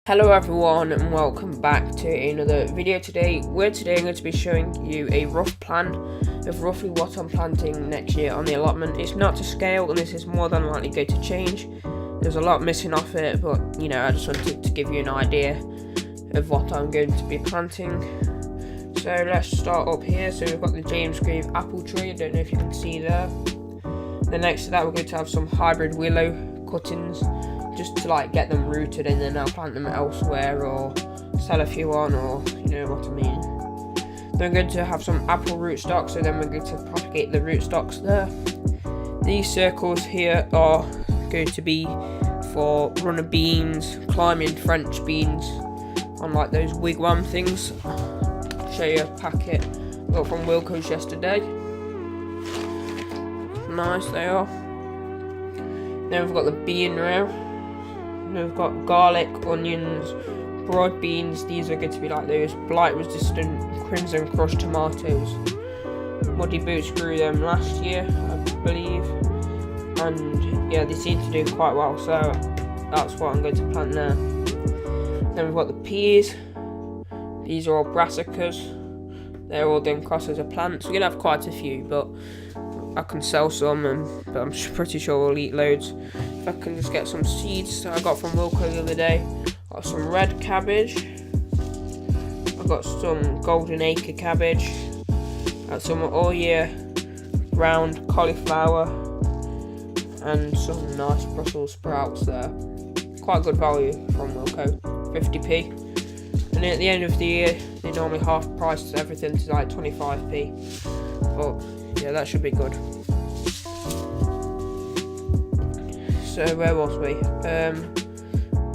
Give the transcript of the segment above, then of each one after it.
Hello everyone and welcome back to another video. Today I'm going to be showing you a rough plan of roughly what I'm planting next year on the allotment. It's not to scale and this is more than likely going to change. There's a lot missing off it, but I just wanted to give you an idea of what I'm going to be planting. So let's start up here. So we've got the James Grave apple tree, I don't know if you can see there. Then next to that we're going to have some hybrid willow cuttings, just to get them rooted, and then I'll plant them elsewhere or sell a few on, or you know what I mean. Then we're going to have some apple rootstocks, so then we're going to propagate the rootstocks there. These circles here are going to be for runner beans, climbing French beans on those wigwam things. I'll show you a packet I got from Wilco's yesterday. Nice they are. Then we've got the bean row. We've got garlic, onions, broad beans. These are going to be those blight-resistant Crimson Crush tomatoes. Muddy Boots grew them last year, I believe, and yeah, they seem to do quite well. So that's what I'm going to plant there. Then we've got the peas. These are all brassicas. They're all done cross as a plant. So we're gonna have quite a few, but I can sell some, but I'm pretty sure we'll eat loads. If I can just get some seeds that I got from Wilco the other day. Got some red cabbage. I've got some golden acre cabbage. Got some all year round cauliflower. And some nice Brussels sprouts there. Quite good value from Wilco, 50p. And at the end of the year, they normally half price everything to 25p. But yeah, that should be good. So where was we?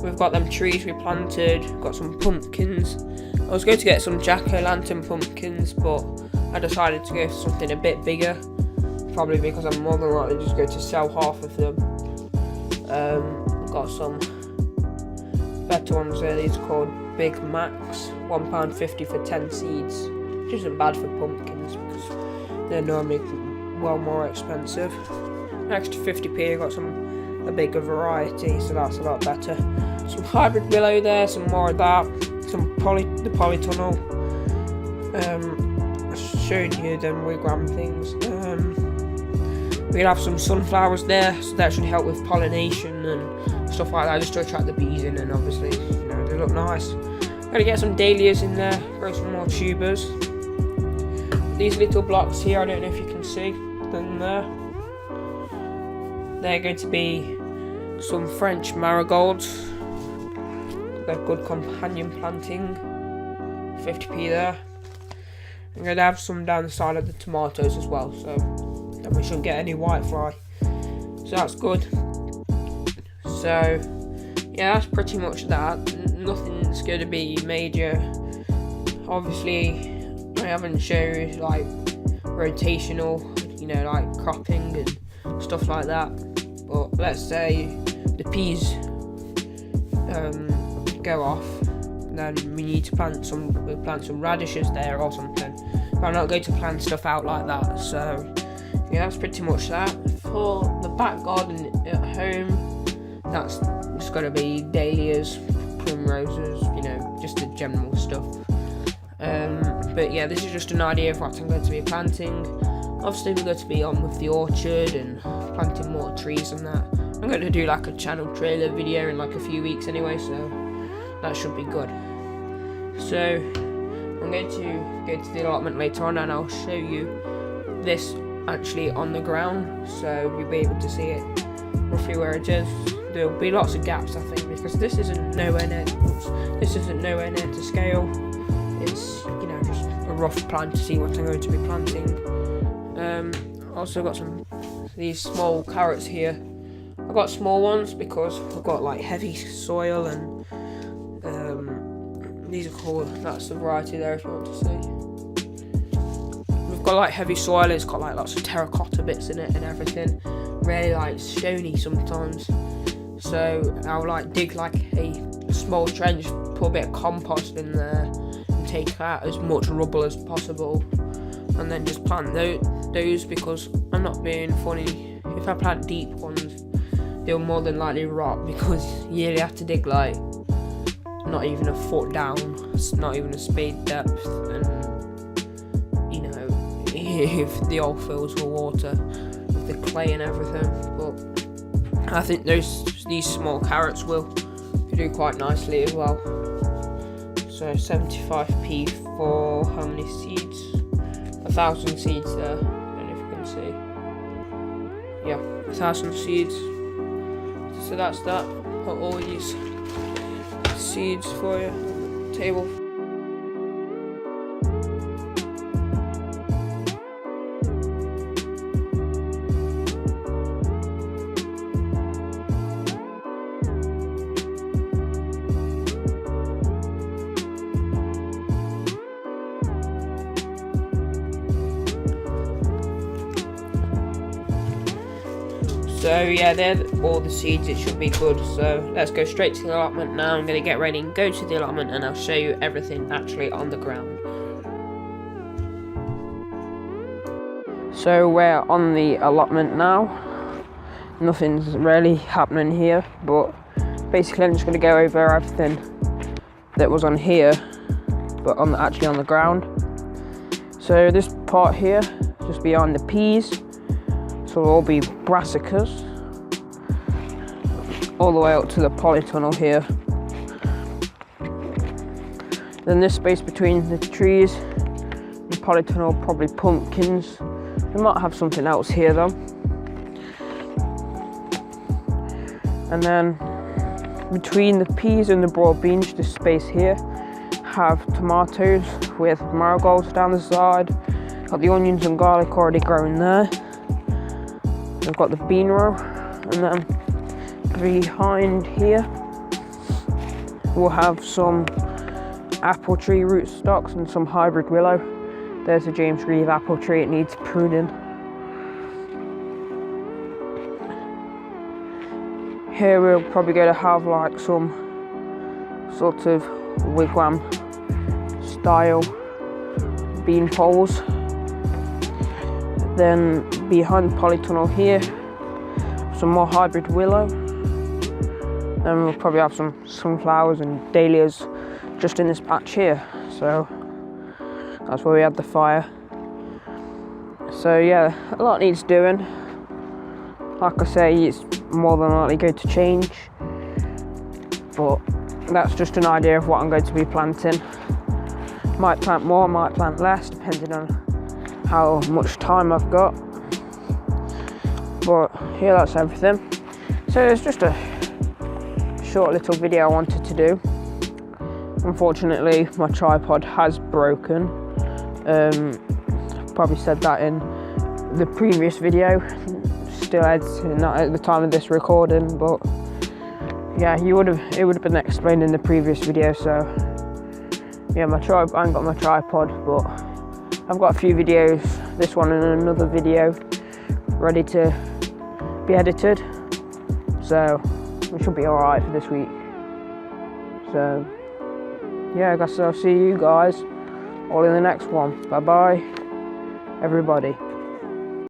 We've got them trees we planted, got some pumpkins. I was going to get some jack-o'-lantern pumpkins, but I decided to go for something a bit bigger, probably because I'm more than likely just going to sell half of them. Got some better ones there. These are called Big Macs, £1.50 for 10 seeds, which isn't bad for pumpkins because they're normally well more expensive. Next to 50p I got a bigger variety, so that's a lot better. Some hybrid willow there, some more of that, some the polytunnel. I showed you them wigwam things. We'll have some sunflowers there, so that should help with pollination and stuff like that, just to attract the bees in, and obviously they look nice. Gotta get some dahlias in there, grow some more tubers. These little blocks here, I don't know if you can see them there. They're going to be some French marigolds. They're good companion planting. 50p there. I'm going to have some down the side of the tomatoes as well, so then we shouldn't get any whitefly. So that's good. So yeah, that's pretty much that. Nothing's going to be major. Obviously, I haven't showed rotational, cropping and stuff like that. But let's say the peas go off, then we need to plant some radishes there or something. But I'm not going to plant stuff out like that. So yeah, that's pretty much that. For the back garden at home, that's just got to be dahlias, primroses, just the general stuff. But yeah, this is just an idea of what I'm going to be planting. Obviously we're going to be on with the orchard and planting more trees and that. I'm going to do a channel trailer video in a few weeks anyway, so that should be good. So I'm going to go to the allotment later on and I'll show you this actually on the ground, so you'll be able to see it roughly where it is. There'll be lots of gaps, I think, because this isn't nowhere near to scale. It's just a rough plan to see what I'm going to be planting. Also got these small carrots here. I've got small ones because I've got heavy soil, and these are called, that's the variety there if you want to see. We've got heavy soil, it's got lots of terracotta bits in it and everything. Really stony sometimes. So I'll dig a small trench, put a bit of compost in there and take out as much rubble as possible, and then just plant those because I'm not being funny. If I plant deep ones, they'll more than likely rot because you really have to dig not even a foot down. It's not even a spade depth, and you know, if the old fields were water, with the clay and everything. But I think these small carrots will do quite nicely as well. So 75p for how many seeds? 1,000 seeds there. I don't know if you can see. Yeah, 1,000 seeds. So that's that. Put all these seeds for you on the table. So yeah, they're all the seeds, it should be good. So let's go straight to the allotment now. I'm going to get ready and go to the allotment, and I'll show you everything actually on the ground. So we're on the allotment now. Nothing's really happening here, but basically I'm just going to go over everything that was on here, but actually on the ground. So this part here, just behind the peas, so it'll all be brassicas, all the way up to the polytunnel here. Then this space between the trees and the polytunnel, probably pumpkins. We might have something else here though. And then between the peas and the broad beans, this space here, have tomatoes with marigolds down the side. Got the onions and garlic already growing there. I've got the bean row, and then behind here we'll have some apple tree rootstocks and some hybrid willow. There's a James Reeve apple tree, it needs pruning. Here we're probably going to have like some sort of wigwam style bean poles. Then behind the polytunnel here, some more hybrid willow. Then we'll probably have some sunflowers and dahlias just in this patch here. So that's where we had the fire. So yeah, a lot needs doing. Like I say, it's more than likely going to change, but that's just an idea of what I'm going to be planting. Might plant more, might plant less, depending on how much time I've got. But yeah, that's everything. So it's just a short little video I wanted to do. Unfortunately, my tripod has broken. Probably said that in the previous video. Still editing, not at the time of this recording, but yeah, it would have been explained in the previous video. So yeah, I ain't got my tripod, but I've got a few videos, this one and another video, ready to be edited. So we should be alright for this week. So yeah, I guess I'll see you guys all in the next one. Bye bye, everybody.